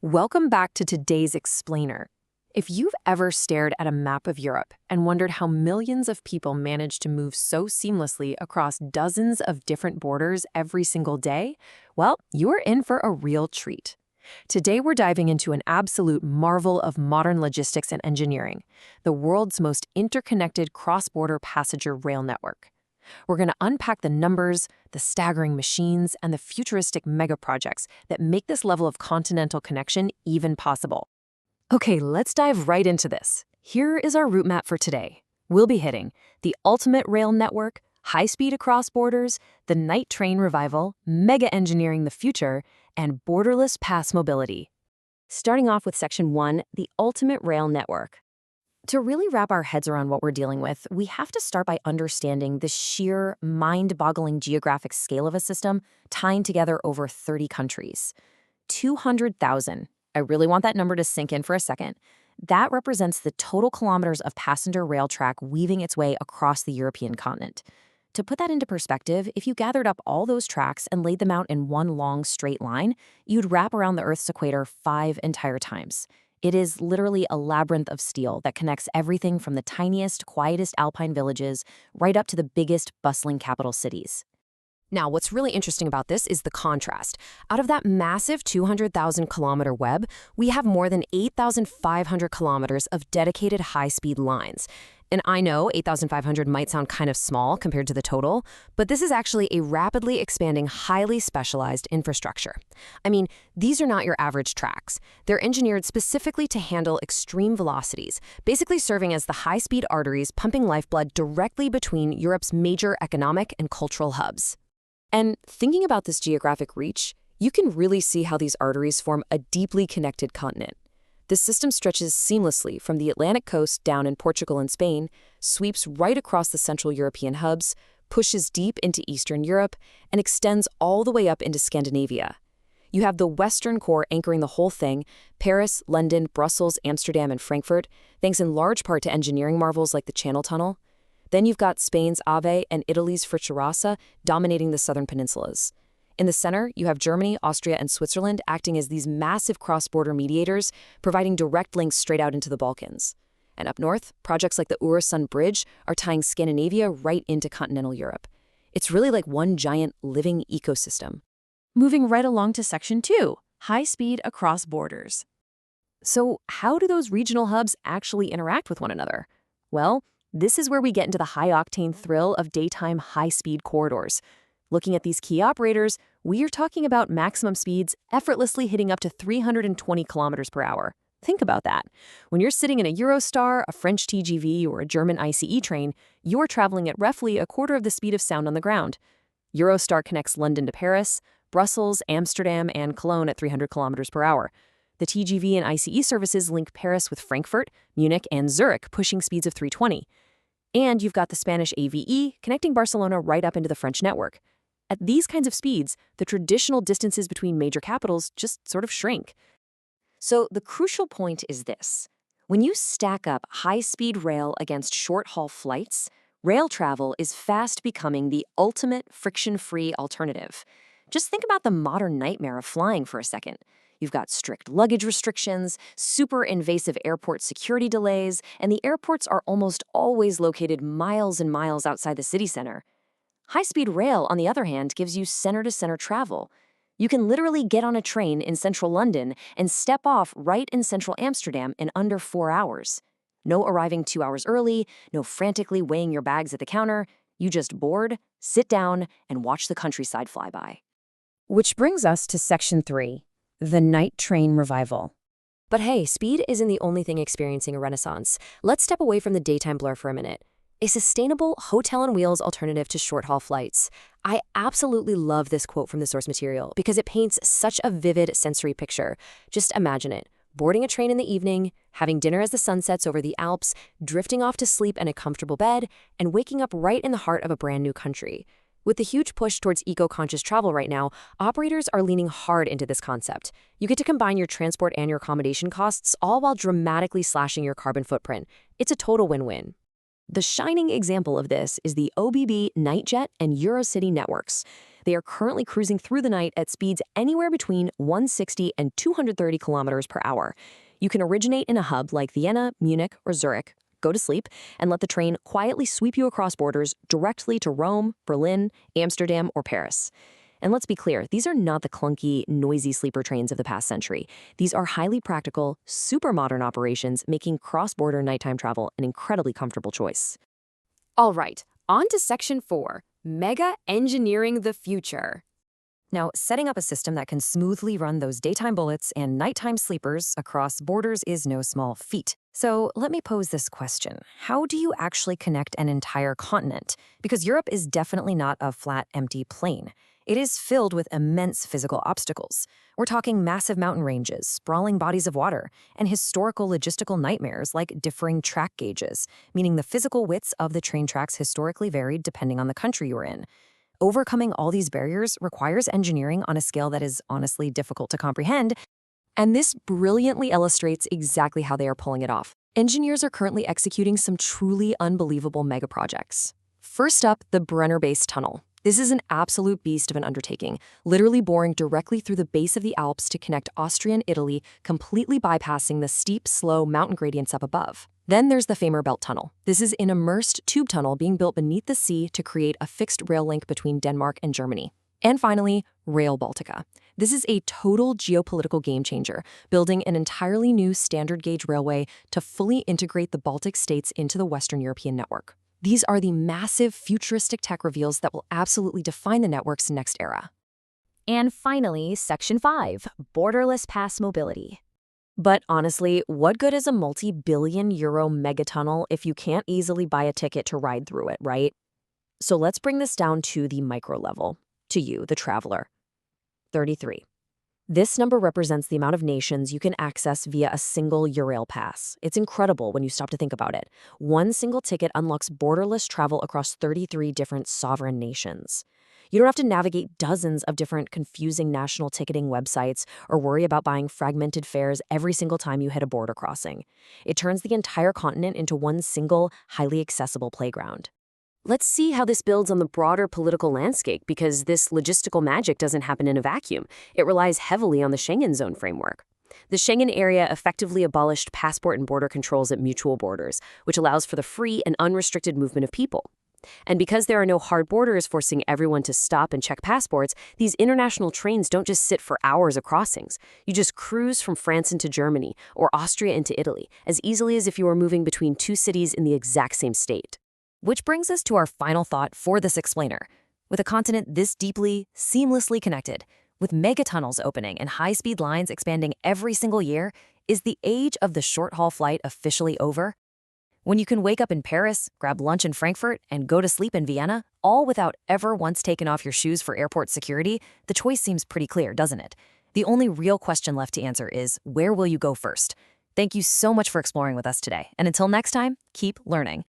Welcome back to today's Explainer. If you've ever stared at a map of Europe and wondered how millions of people manage to move so seamlessly across dozens of different borders every single day, well, you're in for a real treat. Today we're diving into an absolute marvel of modern logistics and engineering, the world's most interconnected cross-border passenger rail network. We're going to unpack the numbers, the staggering machines, and the futuristic mega projects that make this level of continental connection even possible. Okay, let's dive right into this. Here is our route map for today. We'll be hitting the ultimate rail network, high-speed across borders, the night train revival, mega engineering the future, and borderless pass mobility. Starting off with Section 1, the ultimate rail network. To really wrap our heads around what we're dealing with, we have to start by understanding the sheer, mind-boggling geographic scale of a system tying together over 30 countries. 200,000. I really want that number to sink in for a second. That represents the total kilometers of passenger rail track weaving its way across the European continent. To put that into perspective, if you gathered up all those tracks and laid them out in one long straight line, you'd wrap around the Earth's equator 5 entire times. It is literally a labyrinth of steel that connects everything from the tiniest, quietest alpine villages right up to the biggest, bustling capital cities. Now, what's really interesting about this is the contrast. Out of that massive 200,000-kilometer web, we have more than 8,500 kilometers of dedicated high-speed lines. And I know 8,500 might sound kind of small compared to the total, but this is actually a rapidly expanding, highly specialized infrastructure. I mean, these are not your average tracks. They're engineered specifically to handle extreme velocities, basically serving as the high-speed arteries pumping lifeblood directly between Europe's major economic and cultural hubs. And thinking about this geographic reach, you can really see how these arteries form a deeply connected continent. This system stretches seamlessly from the Atlantic coast down in Portugal and Spain, sweeps right across the Central European hubs, pushes deep into Eastern Europe, and extends all the way up into Scandinavia. You have the Western core anchoring the whole thing, Paris, London, Brussels, Amsterdam, and Frankfurt, thanks in large part to engineering marvels like the Channel Tunnel. Then you've got Spain's Ave and Italy's Frecciarassa dominating the southern peninsulas. In the center, you have Germany, Austria, and Switzerland acting as these massive cross-border mediators, providing direct links straight out into the Balkans. And up north, projects like the Öresund Bridge are tying Scandinavia right into continental Europe. It's really like one giant living ecosystem. Moving right along to Section 2, high-speed across borders. So how do those regional hubs actually interact with one another? Well, this is where we get into the high-octane thrill of daytime high-speed corridors. Looking at these key operators, we are talking about maximum speeds effortlessly hitting up to 320 kilometers per hour. Think about that. When you're sitting in a Eurostar, a French TGV, or a German ICE train, you're traveling at roughly a quarter of the speed of sound on the ground. Eurostar connects London to Paris, Brussels, Amsterdam, and Cologne at 300 kilometers per hour. The TGV and ICE services link Paris with Frankfurt, Munich, and Zurich, pushing speeds of 320. And you've got the Spanish AVE connecting Barcelona right up into the French network. At these kinds of speeds, the traditional distances between major capitals just sort of shrink. So the crucial point is this. When you stack up high-speed rail against short-haul flights, rail travel is fast becoming the ultimate friction-free alternative. Just think about the modern nightmare of flying for a second. You've got strict luggage restrictions, super invasive airport security delays, and the airports are almost always located miles and miles outside the city center. High-speed rail, on the other hand, gives you center-to-center travel. You can literally get on a train in central London and step off right in central Amsterdam in under 4 hours. No arriving 2 hours early, no frantically weighing your bags at the counter. You just board, sit down, and watch the countryside fly by. Which brings us to Section 3, the night train revival. But hey, speed isn't the only thing experiencing a renaissance. Let's step away from the daytime blur for a minute. A sustainable hotel-on-wheels alternative to short-haul flights. I absolutely love this quote from the source material because it paints such a vivid sensory picture. Just imagine it. Boarding a train in the evening, having dinner as the sun sets over the Alps, drifting off to sleep in a comfortable bed, and waking up right in the heart of a brand new country. With the huge push towards eco-conscious travel right now, operators are leaning hard into this concept. You get to combine your transport and your accommodation costs, all while dramatically slashing your carbon footprint. It's a total win-win. The shining example of this is the OBB Nightjet and Eurocity networks. They are currently cruising through the night at speeds anywhere between 160 and 230 kilometers per hour. You can originate in a hub like Vienna, Munich, or Zurich, go to sleep, and let the train quietly sweep you across borders directly to Rome, Berlin, Amsterdam, or Paris. And let's be clear, these are not the clunky, noisy sleeper trains of the past century. These are highly practical, super modern operations, making cross-border nighttime travel an incredibly comfortable choice. All right, on to Section 4, Mega Engineering the Future. Now, setting up a system that can smoothly run those daytime bullets and nighttime sleepers across borders is no small feat. So let me pose this question. How do you actually connect an entire continent? Because Europe is definitely not a flat, empty plain. It is filled with immense physical obstacles. We're talking massive mountain ranges, sprawling bodies of water, and historical logistical nightmares like differing track gauges, meaning the physical widths of the train tracks historically varied depending on the country you're in. Overcoming all these barriers requires engineering on a scale that is honestly difficult to comprehend, and this brilliantly illustrates exactly how they are pulling it off. Engineers are currently executing some truly unbelievable mega projects. First up, the Brenner-based tunnel. This is an absolute beast of an undertaking, literally boring directly through the base of the Alps to connect Austria and Italy, completely bypassing the steep, slow mountain gradients up above. Then there's the Fehmarnbelt Tunnel. This is an immersed tube tunnel being built beneath the sea to create a fixed rail link between Denmark and Germany. And finally, Rail Baltica. This is a total geopolitical game changer, building an entirely new standard gauge railway to fully integrate the Baltic states into the Western European network. These are the massive futuristic tech reveals that will absolutely define the network's next era. And finally, Section 5, Borderless Pass Mobility. But honestly, what good is a multi-billion-euro megatunnel if you can't easily buy a ticket to ride through it, right? So let's bring this down to the micro level, to you, the traveler. 33. This number represents the amount of nations you can access via a single Eurail pass. It's incredible when you stop to think about it. One single ticket unlocks borderless travel across 33 different sovereign nations. You don't have to navigate dozens of different confusing national ticketing websites or worry about buying fragmented fares every single time you hit a border crossing. It turns the entire continent into one single, highly accessible playground. Let's see how this builds on the broader political landscape, because this logistical magic doesn't happen in a vacuum. It relies heavily on the Schengen zone framework. The Schengen area effectively abolished passport and border controls at mutual borders, which allows for the free and unrestricted movement of people. And because there are no hard borders forcing everyone to stop and check passports, these international trains don't just sit for hours of crossings. You just cruise from France into Germany or Austria into Italy as easily as if you were moving between two cities in the exact same state. Which brings us to our final thought for this explainer. With a continent this deeply, seamlessly connected, with megatunnels opening and high-speed lines expanding every single year, is the age of the short-haul flight officially over? When you can wake up in Paris, grab lunch in Frankfurt, and go to sleep in Vienna, all without ever once taking off your shoes for airport security, the choice seems pretty clear, doesn't it? The only real question left to answer is, where will you go first? Thank you so much for exploring with us today, and until next time, keep learning.